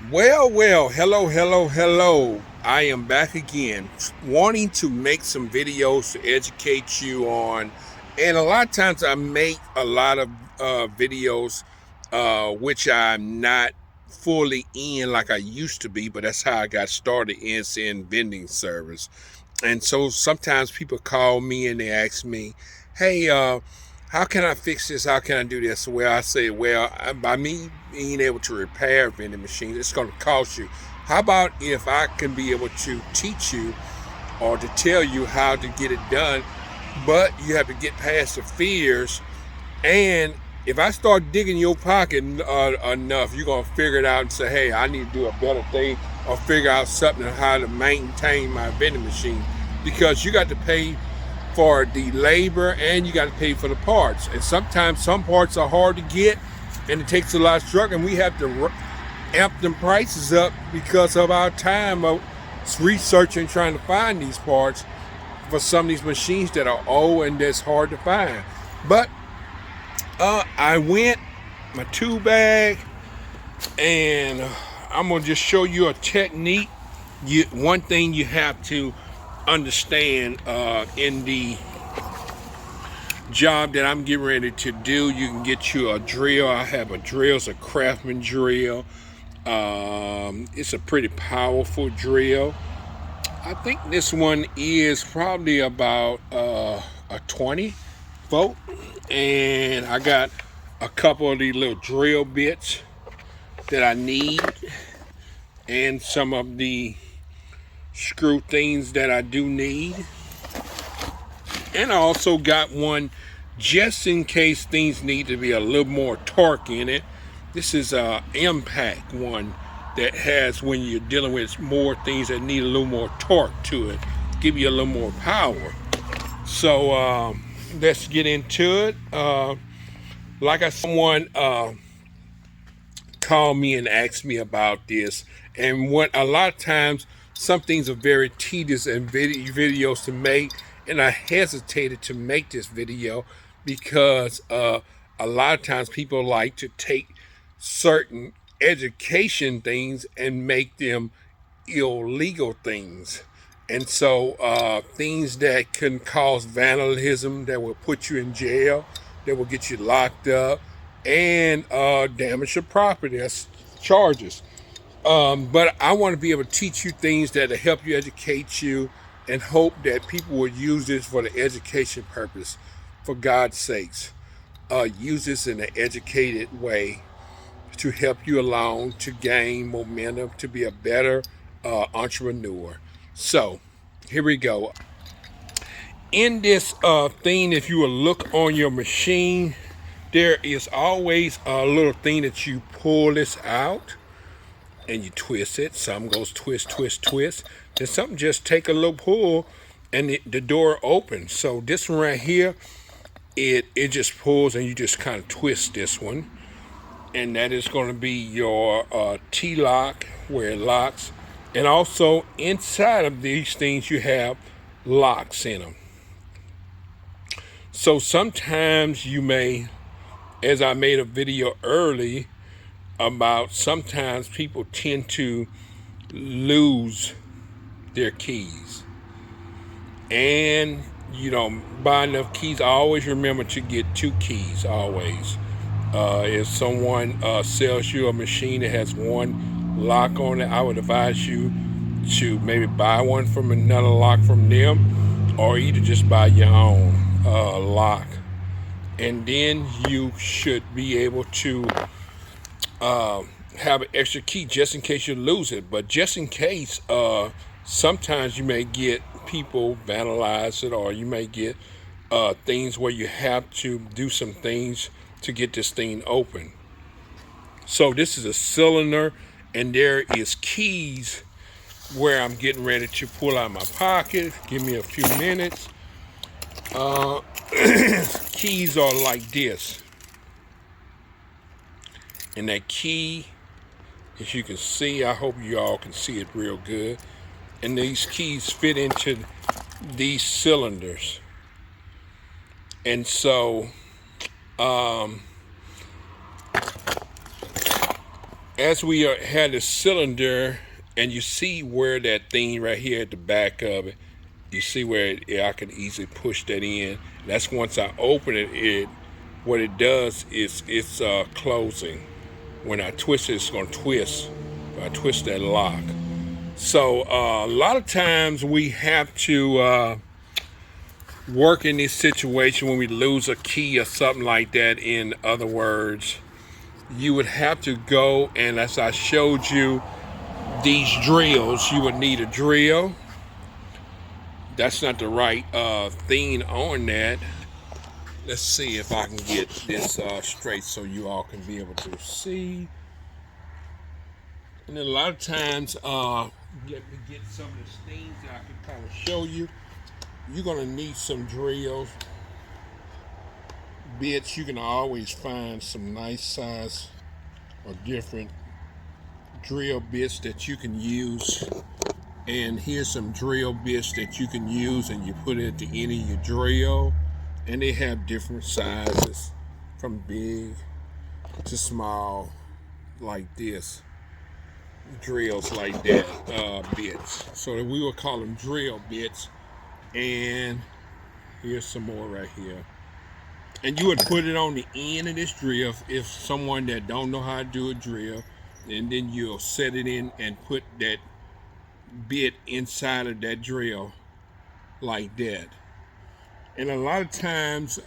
Hello. I am back again, wanting to make some videos to educate you on. And a lot of times I make a lot of videos, which I'm not fully in like I used to be, but that's how I got started in vending service. And so sometimes people call me and they ask me, hey, how can I fix this? How can I do this? Well, I say, well, by me being able to repair vending machines, it's going to cost you. How about if I can be able to teach you or to tell you how to get it done, but you have to get past the fears. And if I start digging your pocket enough, you're going to figure it out and say, hey, I need to do a better thing or figure out something on how to maintain my vending machine, because you got to pay for the labor and you got to pay for the parts. And sometimes some parts are hard to get and it takes a lot of struggle, and we have to amp them prices up because of our time of researching trying to find these parts for some of these machines that are old and that's hard to find. But I went my tool bag, and I'm gonna just show you a technique. One thing you have to understand in the job that I'm getting ready to do, you can get you a drill. I have a drill. It's a Craftsman drill. It's a pretty powerful drill. I think this one is probably about a 20 volt, and I got a couple of these little drill bits that I need, and some of the screw things that I do need. And I also got one just in case things need to be a little more torque in it. This is a Impact one that has, when you're dealing with more things that need a little more torque to it, give you a little more power. So let's get into it. Like I said, someone called me and asked me about this, and what a lot of times some things are very tedious and videos to make, and I hesitated to make this video because a lot of times people like to take certain education things and make them illegal things. And so things that can cause vandalism, that will put you in jail, that will get you locked up, and damage your property. That's charges. But I want to be able to teach you things that will help you, educate you, and hope that people will use this for the education purpose. For God's sakes, use this in an educated way to help you along, to gain momentum, to be a better entrepreneur. So, here we go. In this thing, if you will look on your machine, there is always a little thing that you pull this out and you twist it. Some goes twist. Then something just take a little pull and the door opens. So this one right here, it just pulls and you just kind of twist this one. And that is going to be your T-lock, where it locks. And also inside of these things you have locks in them. So sometimes you may, as I made a video early about, sometimes people tend to lose their keys. And you don't buy enough keys. I always remember to get 2 keys, always. If someone sells you a machine that has one lock on it, I would advise you to maybe buy one from another lock from them, or either just buy your own lock. And then you should be able to have an extra key just in case you lose it. But just in case, sometimes you may get people vandalize it, or you may get things where you have to do some things to get this thing open. So this is a cylinder, and there is keys where I'm getting ready to pull out my pocket. Give me a few minutes. Keys are like this, and that key, as you can see, I hope you all can see it real good, and these keys fit into these cylinders. And so as we had the cylinder, and you see where that thing right here at the back of it, you see where I can easily push that in. That's once I open it, what it does is it's closing. When I twist it, it's going to twist. I twist that lock. So a lot of times we have to work in this situation when we lose a key or something like that. In other words, you would have to go, and as I showed you these drills, you would need a drill. That's not the right thing on that. Let's see if I can get this straight so you all can be able to see. And then a lot of times, let me get some of the things that I can kind of show you. You're gonna need some drills, bits. You can always find some nice size or different drill bits that you can use. And here's some drill bits that you can use, and you put it at the end of your drill. And they have different sizes, from big to small, like this. Drills like that, bits. So we will call them drill bits. And here's some more right here. And you would put it on the end of this drill if someone that don't know how to do a drill, and then you'll set it in and put that bit inside of that drill like that. And a lot of times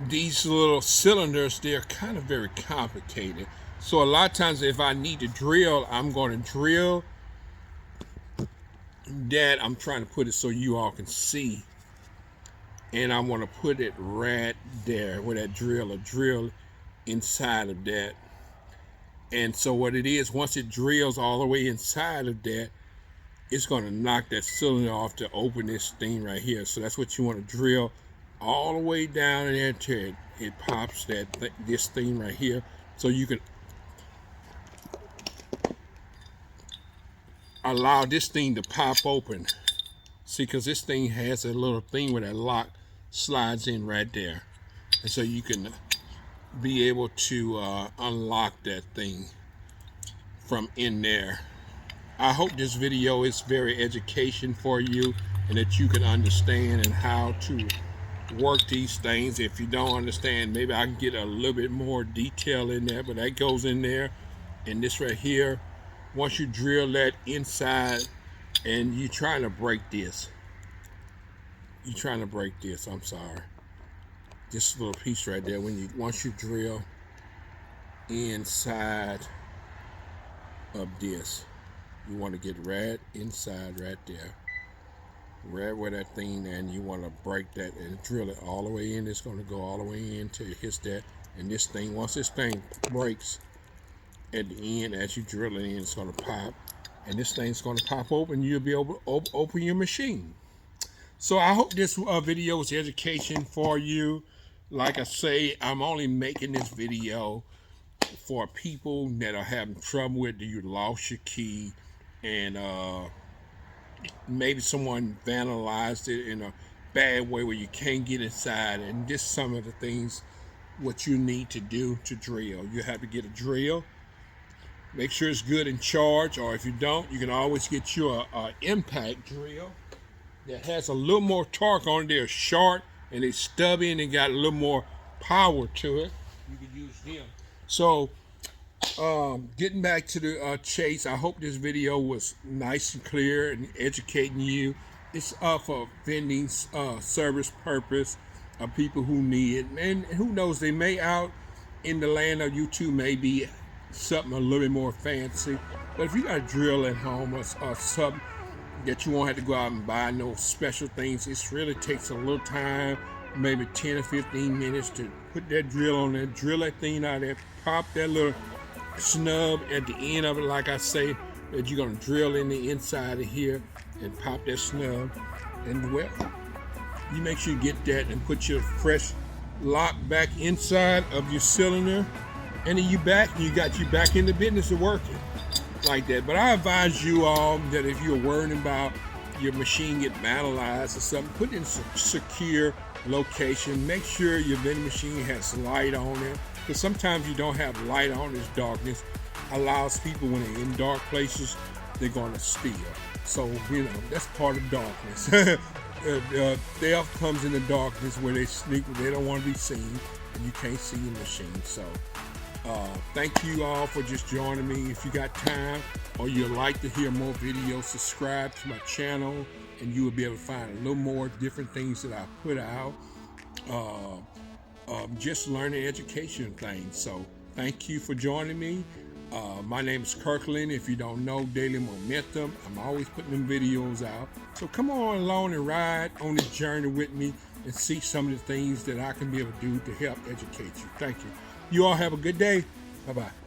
these little cylinders, they're kind of very complicated. So a lot of times if I need to drill, I'm going to drill that. I'm trying to put it so you all can see. And I want to put it right there where that drill inside of that. And so what it is, once it drills all the way inside of that, it's going to knock that cylinder off to open this thing right here. So that's what you want to drill all the way down in there until it pops this thing right here. So you can allow this thing to pop open. See, because this thing has a little thing where that lock slides in right there. And so you can be able to unlock that thing from in there. I hope this video is very education for you, and that you can understand and how to work these things. If you don't understand, maybe I can get a little bit more detail in there, but that goes in there. And this right here, once you drill that inside, and you're trying to break this, I'm sorry, this little piece right there, once you drill inside of this, you want to get right inside right there, right where that thing, and you want to break that and drill it all the way in. It's going to go all the way in until it hits that. And this thing, once this thing breaks at the end, as you drill it in, it's going to pop, and this thing's going to pop open. You'll be able to open your machine. So I hope this video is education for you. Like I say, I'm only making this video for people that are having trouble with, you lost your key, and maybe someone vandalized it in a bad way where you can't get inside. And just some of the things what you need to do to drill. You have to get a drill, make sure it's good and charged, or if you don't, you can always get you a impact drill that has a little more torque on it. They're short and it's stubby and they got a little more power to it. You can use them. So getting back to the chase, I hope this video was nice and clear and educating you. It's for vending service purpose of people who need it. And who knows, they may out in the land of YouTube may be something a little bit more fancy. But if you got a drill at home or something that you won't have to go out and buy no special things, it really takes a little time, maybe 10 or 15 minutes to put that drill on there, drill that thing out there, pop that little snub at the end of it, like I say, that you're going to drill in the inside of here and pop that snub. And well, you make sure you get that and put your fresh lock back inside of your cylinder, and then you got you back in the business of working like that. But I advise you all that if you're worrying about your machine get vandalized or something, put it in a secure location. Make sure your vending machine has light on it, because sometimes you don't have light on. This darkness allows people, when they're in dark places, they're going to steal. So, that's part of darkness. Theft comes in the darkness where they sneak, they don't want to be seen, and you can't see the machine. So, thank you all for just joining me. If you got time or you'd like to hear more videos, subscribe to my channel, and you will be able to find a little more different things that I put out. Just learning education things. So thank you for joining me. My name is Kirkland. If you don't know Daily Momentum, I'm always putting them videos out. So come on along and ride on this journey with me and see some of the things that I can be able to do to help educate you. Thank you. You all have a good day. Bye-bye.